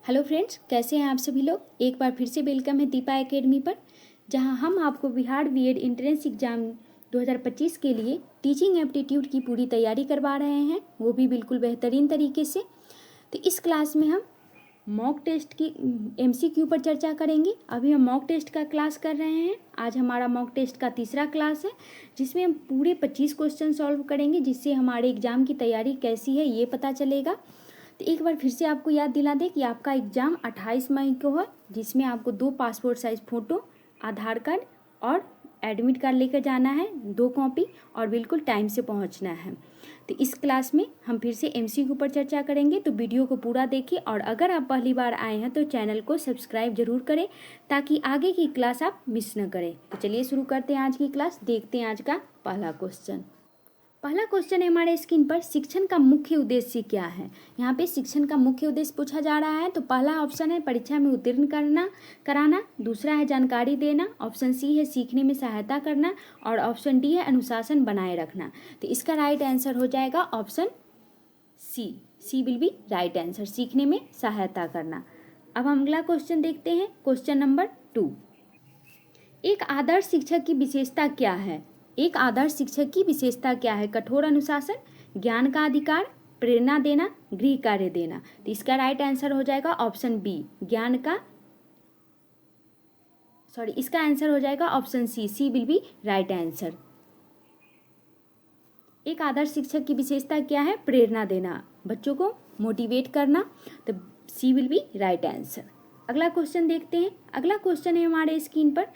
Hello friends, कैसे हैं आप सभी लोग। एक बार फिर से वेलकम है दीपा एकेडमी पर, जहां हम आपको बिहार बीएड एंट्रेंस एग्जाम 2025 के लिए टीचिंग एप्टीट्यूड की पूरी तैयारी करवा रहे हैं, वो भी बिल्कुल बेहतरीन तरीके से। तो इस क्लास में हम मॉक टेस्ट की एमसीक्यू पर चर्चा करेंगे। अभी हम मॉक टेस्ट का क्लास कर रहे हैं। आज हमारा मॉक टेस्ट का तीसरा क्लास है, जिसमें हम पूरे 25 क्वेश्चन सॉल्व करेंगे, जिससे हमारे एग्ज़ाम की तैयारी कैसी है ये पता चलेगा। तो एक बार फिर से आपको याद दिला दें कि आपका एग्ज़ाम 28 मई को है, जिसमें आपको 2 पासपोर्ट साइज़ फ़ोटो, आधार कार्ड और एडमिट कार्ड लेकर जाना है, 2 कॉपी, और बिल्कुल टाइम से पहुंचना है। तो इस क्लास में हम फिर से एमसीक्यू पर चर्चा करेंगे, तो वीडियो को पूरा देखिए। और अगर आप पहली बार आए हैं तो चैनल को सब्सक्राइब जरूर करें, ताकि आगे की क्लास आप मिस न करें। तो चलिए शुरू करते हैं आज की क्लास। देखते हैं आज का पहला क्वेश्चन। पहला क्वेश्चन है हमारे स्क्रीन पर, शिक्षण का मुख्य उद्देश्य क्या है। यहाँ पे शिक्षण का मुख्य उद्देश्य पूछा जा रहा है। तो पहला ऑप्शन है परीक्षा में उत्तीर्ण कराना, दूसरा है जानकारी देना, ऑप्शन सी है सीखने में सहायता करना, और ऑप्शन डी है अनुशासन बनाए रखना। तो इसका राइट आंसर हो जाएगा option C will be right answer, सीखने में सहायता करना। अब हम अगला क्वेश्चन देखते हैं, क्वेश्चन नंबर 2। एक आदर्श शिक्षक की विशेषता क्या है। एक आदर्श शिक्षक की विशेषता क्या है। कठोर अनुशासन, ज्ञान का अधिकार, प्रेरणा देना, गृह कार्य देना। तो इसका राइट आंसर हो जाएगा ऑप्शन बी, इसका आंसर हो जाएगा option C will be right answer. एक आदर्श शिक्षक की विशेषता क्या है। प्रेरणा देना, बच्चों को मोटिवेट करना। तो सी विल बी राइट आंसर। अगला क्वेश्चन देखते हैं। अगला क्वेश्चन है हमारे स्क्रीन पर,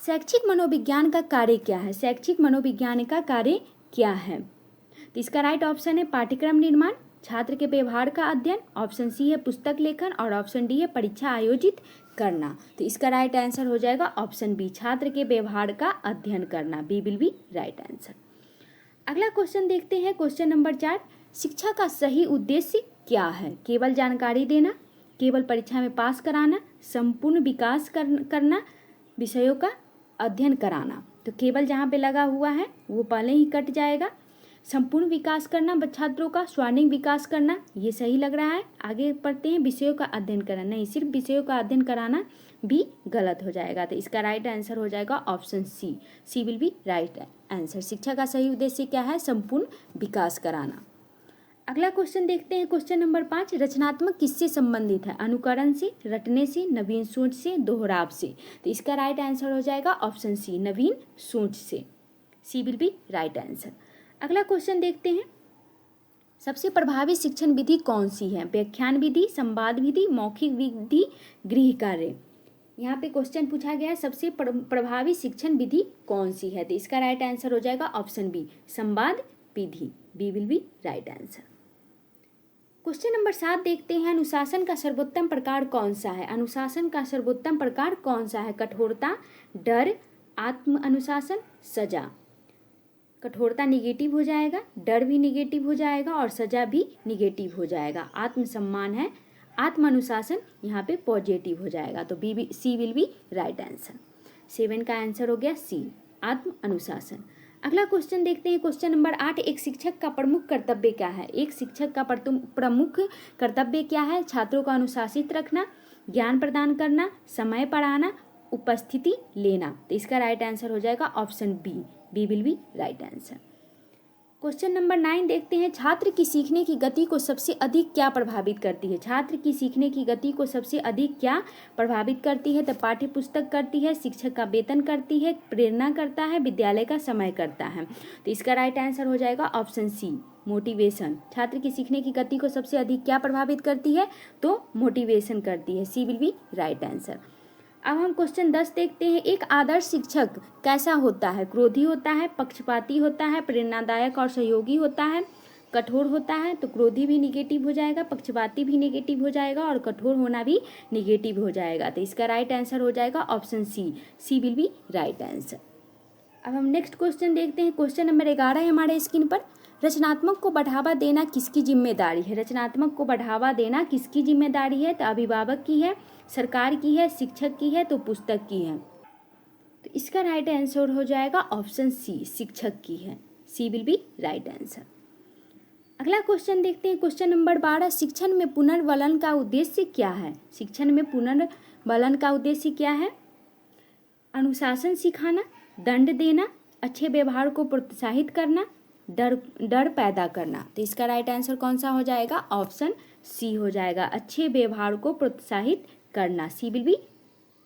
शैक्षिक मनोविज्ञान का कार्य क्या है। शैक्षिक मनोविज्ञान का कार्य क्या है। तो इसका राइट ऑप्शन है पाठ्यक्रम निर्माण, छात्र के व्यवहार का अध्ययन, ऑप्शन सी है पुस्तक लेखन, और ऑप्शन डी है परीक्षा आयोजित करना। तो इसका राइट आंसर हो जाएगा ऑप्शन बी, छात्र के व्यवहार का अध्ययन करना। B will be right answer. अगला क्वेश्चन देखते हैं, क्वेश्चन नंबर 4। शिक्षा का सही उद्देश्य क्या है। केवल जानकारी देना, केवल परीक्षा में पास कराना, संपूर्ण विकास करना, विषयों का अध्ययन कराना। तो केवल जहाँ पे लगा हुआ है वो पहले ही कट जाएगा। संपूर्ण विकास करना, छात्रों का स्वर्णिम विकास करना, ये सही लग रहा है। आगे पढ़ते हैं, विषयों का अध्ययन करना, नहीं, सिर्फ विषयों का अध्ययन कराना भी गलत हो जाएगा। तो इसका राइट आंसर हो जाएगा option C will be right answer. शिक्षा का सही उद्देश्य क्या है। संपूर्ण विकास कराना। अगला क्वेश्चन देखते हैं, क्वेश्चन नंबर 5। रचनात्मक किससे संबंधित है। अनुकरण से, रटने से, नवीन सोच से, दोहराव से। तो इसका राइट आंसर हो जाएगा ऑप्शन सी, नवीन सोच से। सी विल बी राइट आंसर। अगला क्वेश्चन देखते हैं, सबसे प्रभावी शिक्षण विधि कौन सी है। व्याख्यान विधि, संवाद विधि, मौखिक विधि, गृह कार्य। यहाँ पे क्वेश्चन पूछा गया है सबसे प्रभावी शिक्षण विधि कौन सी है। तो इसका राइट आंसर हो जाएगा ऑप्शन बी, संवाद विधि। B will be right answer. Question number 7 देखते हैं, अनुशासन का सर्वोत्तम प्रकार कौन सा है। अनुशासन का सर्वोत्तम प्रकार कौन सा है। कठोरता, डर, आत्म अनुशासन, सजा। कठोरता निगेटिव हो जाएगा, डर भी निगेटिव हो जाएगा, और सजा भी निगेटिव हो जाएगा। आत्मसम्मान है, आत्म अनुशासन यहाँ पे पॉजिटिव हो जाएगा। तो सी विल बी राइट आंसर। 7 का आंसर हो गया सी, आत्म अनुशासन। अगला क्वेश्चन देखते हैं, क्वेश्चन नंबर 8। एक शिक्षक का प्रमुख कर्तव्य क्या है। एक शिक्षक का प्रमुख कर्तव्य क्या है। छात्रों को अनुशासित रखना, ज्ञान प्रदान करना, समय पढ़ाना, उपस्थिति लेना। तो इसका राइट आंसर हो जाएगा option B will be right answer. Question number 9 देखते हैं, छात्र की सीखने की गति को सबसे अधिक क्या प्रभावित करती है। छात्र की सीखने की गति को सबसे अधिक क्या प्रभावित करती है। तो पाठ्य पुस्तक करती है, शिक्षक का वेतन करती है, प्रेरणा करता है, विद्यालय का समय करता है। तो इसका राइट आंसर हो जाएगा ऑप्शन सी, मोटिवेशन। छात्र की सीखने की गति को सबसे अधिक क्या प्रभावित करती है। तो मोटिवेशन करती है। सी विल बी राइट आंसर। अब हम क्वेश्चन 10 देखते हैं, एक आदर्श शिक्षक कैसा होता है। क्रोधी होता है, पक्षपाती होता है, प्रेरणादायक और सहयोगी होता है, कठोर होता है। तो क्रोधी भी निगेटिव हो जाएगा, पक्षपाती भी निगेटिव हो जाएगा, और कठोर होना भी निगेटिव हो जाएगा। तो इसका राइट आंसर हो जाएगा option C will be right answer. अब हम नेक्स्ट क्वेश्चन देखते हैं, क्वेश्चन नंबर 11 है हमारे स्क्रीन पर, रचनात्मक को बढ़ावा देना किसकी जिम्मेदारी है। रचनात्मक को बढ़ावा देना किसकी जिम्मेदारी है। तो अभिभावक की है, सरकार की है, शिक्षक की है, तो पुस्तक की है। तो इसका राइट आंसर हो जाएगा ऑप्शन सी, शिक्षक की है। सी विल बी राइट आंसर। अगला क्वेश्चन देखते हैं, क्वेश्चन नंबर 12, शिक्षण में पुनर्वलन का उद्देश्य क्या है? शिक्षण में पुनर्वलन का उद्देश्य क्या है? अनुशासन सिखाना, दंड देना, अच्छे व्यवहार को प्रोत्साहित करना, डर पैदा करना। तो इसका राइट आंसर कौन सा हो जाएगा? ऑप्शन सी हो जाएगा, अच्छे व्यवहार को प्रोत्साहित करना। सी विल बी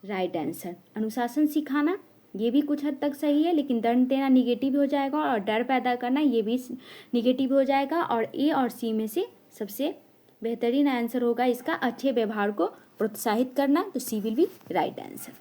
राइट आंसर। अनुशासन सिखाना ये भी कुछ हद तक सही है, लेकिन दंड देना निगेटिव हो जाएगा, और डर पैदा करना ये भी निगेटिव हो जाएगा, और ए और सी में से सबसे बेहतरीन आंसर होगा इसका अच्छे व्यवहार को प्रोत्साहित करना। तो सी विल बी राइट आंसर।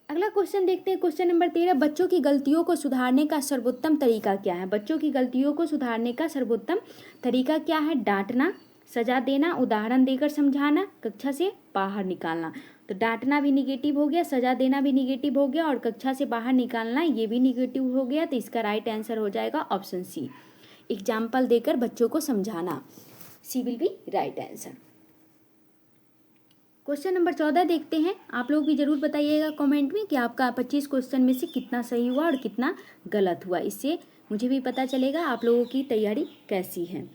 अगला क्वेश्चन देखते हैं, क्वेश्चन नंबर 13, बच्चों की गलतियों को सुधारने का सर्वोत्तम तरीका क्या है? बच्चों की गलतियों को सुधारने का सर्वोत्तम तरीका क्या है? डांटना, सजा देना, उदाहरण देकर समझाना, कक्षा से बाहर निकालना। तो डांटना भी निगेटिव हो गया, सजा देना भी निगेटिव हो गया, और कक्षा से बाहर निकालना ये भी निगेटिव हो गया। तो इसका राइट आंसर हो जाएगा ऑप्शन सी, एग्जाम्पल देकर बच्चों को समझाना। C will be right answer. Question number 14 देखते हैं। आप लोग भी जरूर बताइएगा कमेंट में कि आपका 25 क्वेश्चन में से कितना सही हुआ और कितना गलत हुआ, इससे मुझे भी पता चलेगा आप लोगों की तैयारी कैसी है।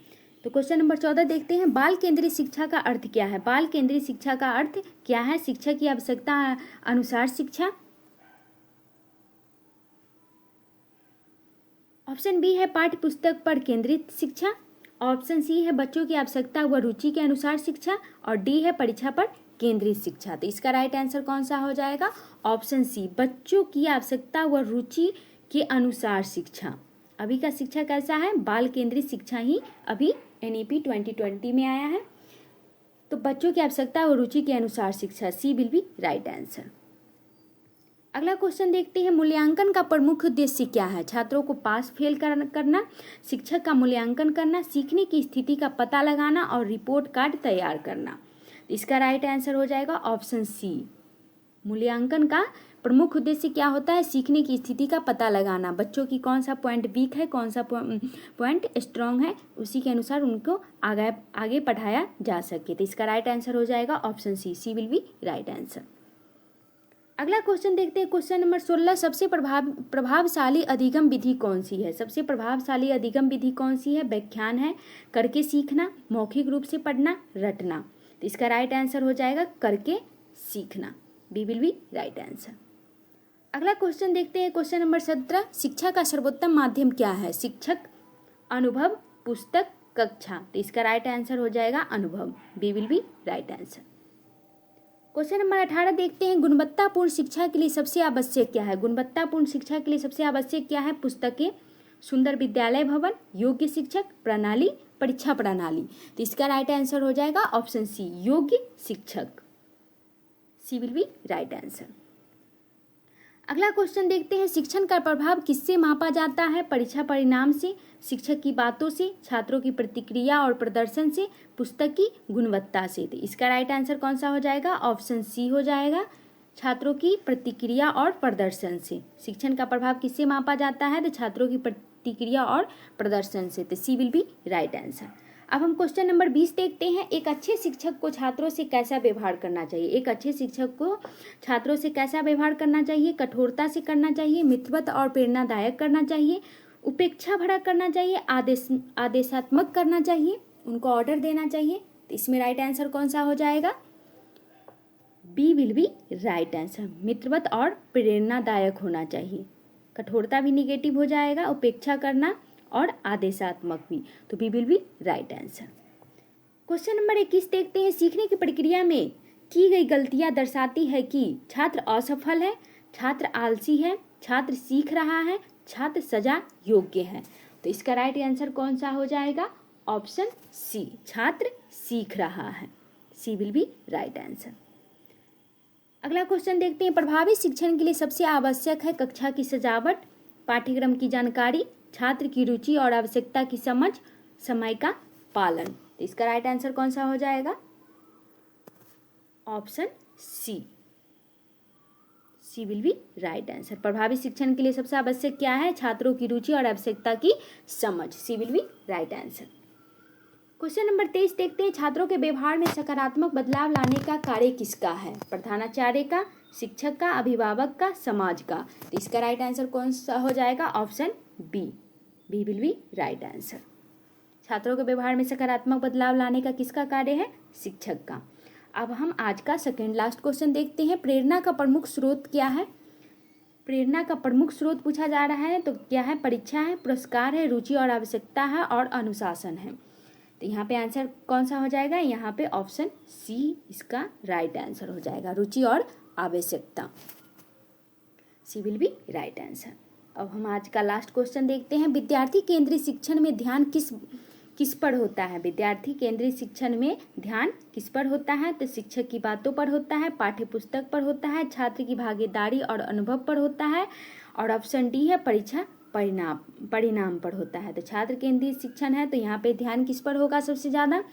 तो क्वेश्चन नंबर 14 देखते हैं, बाल केंद्रित शिक्षा का अर्थ क्या है? बाल केंद्रित शिक्षा का अर्थ क्या है? शिक्षा की आवश्यकता अनुसार शिक्षा। ऑप्शन बी है पाठ्य पुस्तक पर केंद्रित शिक्षा। ऑप्शन सी है बच्चों की आवश्यकता व रुचि के अनुसार शिक्षा, और डी है परीक्षा पर केंद्रित शिक्षा। तो इसका राइट आंसर कौन सा हो जाएगा? ऑप्शन सी, बच्चों की आवश्यकता व रुचि के अनुसार शिक्षा। अभी का शिक्षा कैसा है? बाल केंद्रित शिक्षा ही अभी NEP 2020 में आया है। तो बच्चों की आवश्यकता व रुचि के अनुसार शिक्षा, सी विल बी राइट आंसर। अगला क्वेश्चन देखते हैं, मूल्यांकन का प्रमुख उद्देश्य क्या है? छात्रों को पास फेल करना, शिक्षक का मूल्यांकन करना, सीखने की स्थिति का पता लगाना, और रिपोर्ट कार्ड तैयार करना। इसका राइट आंसर हो जाएगा ऑप्शन सी। मूल्यांकन का प्रमुख उद्देश्य क्या होता है? सीखने की स्थिति का पता लगाना, बच्चों की कौन सा पॉइंट वीक है, कौन सा पॉइंट स्ट्रांग है, उसी के अनुसार उनको आगे पढ़ाया जा सके। तो इसका राइट आंसर हो जाएगा option C, C will be right answer. अगला क्वेश्चन देखते हैं, क्वेश्चन नंबर 16, सबसे प्रभावशाली अधिगम विधि कौन सी है? सबसे प्रभावशाली अधिगम विधि कौन सी है? व्याख्यान है, करके सीखना, मौखिक रूप से पढ़ना, रटना। तो इसका राइट आंसर हो जाएगा करके सीखना, B will be right answer. अगला क्वेश्चन देखते हैं, क्वेश्चन नंबर 17, शिक्षा का सर्वोत्तम माध्यम क्या है? शिक्षक, अनुभव, पुस्तक, कक्षा। तो इसका राइट आंसर हो जाएगा अनुभव, B will be right answer. Question number 18 देखते हैं, गुणवत्तापूर्ण शिक्षा के लिए सबसे आवश्यक क्या है? गुणवत्तापूर्ण शिक्षा के लिए सबसे आवश्यक क्या है? पुस्तकें, सुंदर विद्यालय भवन, योग्य शिक्षक प्रणाली, परीक्षा प्रणाली। तो इसका राइट आंसर हो जाएगा ऑप्शन सी, योग्य शिक्षक, सी विल बी राइट आंसर। अगला क्वेश्चन देखते हैं, शिक्षण का प्रभाव किससे मापा जाता है? परीक्षा परिणाम से, शिक्षक की बातों से, छात्रों की प्रतिक्रिया और प्रदर्शन से, पुस्तक की गुणवत्ता से। तो इसका राइट आंसर कौन सा हो जाएगा? ऑप्शन सी हो जाएगा, छात्रों की प्रतिक्रिया और प्रदर्शन से। शिक्षण का प्रभाव किससे मापा जाता है? तो छात्रों की प्रतिक्रिया और प्रदर्शन से। तो सी विल बी राइट आंसर। अब हम क्वेश्चन नंबर 20 देखते हैं, एक अच्छे शिक्षक को छात्रों से कैसा व्यवहार करना चाहिए? एक अच्छे शिक्षक को छात्रों से कैसा व्यवहार करना चाहिए? कठोरता से करना चाहिए, मित्रवत और प्रेरणादायक करना चाहिए, उपेक्षा भरा करना चाहिए, आदेशात्मक करना चाहिए, उनको ऑर्डर देना चाहिए। तो इसमें राइट आंसर कौन सा हो जाएगा? B will be right answer, मित्रवत और प्रेरणादायक होना चाहिए। कठोरता भी निगेटिव हो जाएगा, उपेक्षा करना और आदेशात्मक भी, तो B will be right answer. Question number 21 देखते हैं, सीखने की प्रक्रिया में की गई गलतियां दर्शाती है कि छात्र असफल है, छात्र आलसी है, छात्र सीख रहा है, छात्र सजा योग्य है। तो इसका राइट आंसर कौन सा हो जाएगा? ऑप्शन सी, छात्र सीख रहा है, सी विल बी राइट आंसर। अगला क्वेश्चन देखते हैं, प्रभावी शिक्षण के लिए सबसे आवश्यक है कक्षा की सजावट, पाठ्यक्रम की जानकारी, छात्र की रुचि और आवश्यकता की समझ, समय का पालन। तो इसका राइट आंसर कौन सा हो जाएगा? Option C, C will be right answer. प्रभावी शिक्षण के लिए सबसे आवश्यक क्या है? छात्रों की रुचि और आवश्यकता की समझ, C will be right answer. Question number 23 देखते हैं, छात्रों के व्यवहार में सकारात्मक बदलाव लाने का कार्य किसका है? प्रधानाचार्य का, शिक्षक का, अभिभावक का, समाज का। तो इसका राइट आंसर कौन सा हो जाएगा? Option B, B will be right answer. छात्रों के व्यवहार में सकारात्मक बदलाव लाने का किसका कार्य है? शिक्षक का। अब हम आज का सेकंड लास्ट क्वेश्चन देखते हैं। प्रेरणा का प्रमुख स्रोत क्या है? प्रेरणा का प्रमुख स्रोत पूछा जा रहा है तो क्या है? परीक्षा है, पुरस्कार है, रुचि और आवश्यकता है और अनुशासन है। तो यहाँ पे आंसर कौन सा हो जाएगा? यहाँ पे ऑप्शन सी इसका राइट आंसर हो जाएगा, रुचि और आवश्यकता। सी विल बी राइट आंसर। अब हम आज का लास्ट क्वेश्चन देखते हैं। विद्यार्थी केंद्रीय शिक्षण में ध्यान किस पर होता है? विद्यार्थी केंद्रीय शिक्षण में ध्यान किस पर होता है? तो शिक्षक की बातों पर होता है, पाठ्य पुस्तक पर होता है, छात्र की भागीदारी और अनुभव पर होता है, और ऑप्शन डी है परीक्षा परिणाम पर होता है। तो छात्र केंद्रीय शिक्षण है तो यहाँ पे ध्यान किस पर होगा? सबसे ज़्यादा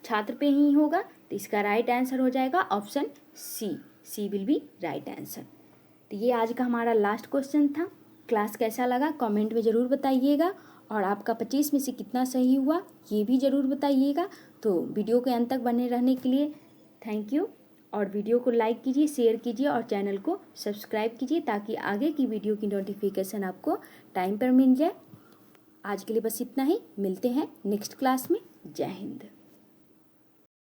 छात्र पे ही होगा। तो इसका राइट आंसर हो जाएगा option C will be right answer. तो ये आज का हमारा लास्ट क्वेश्चन था। क्लास कैसा लगा कमेंट में ज़रूर बताइएगा, और आपका 25 में से कितना सही हुआ ये भी ज़रूर बताइएगा। तो वीडियो के अंत तक बने रहने के लिए थैंक यू, और वीडियो को लाइक कीजिए, शेयर कीजिए और चैनल को सब्सक्राइब कीजिए ताकि आगे की वीडियो की नोटिफिकेशन आपको टाइम पर मिल जाए। आज के लिए बस इतना ही, मिलते हैं नेक्स्ट क्लास में। जय हिंद।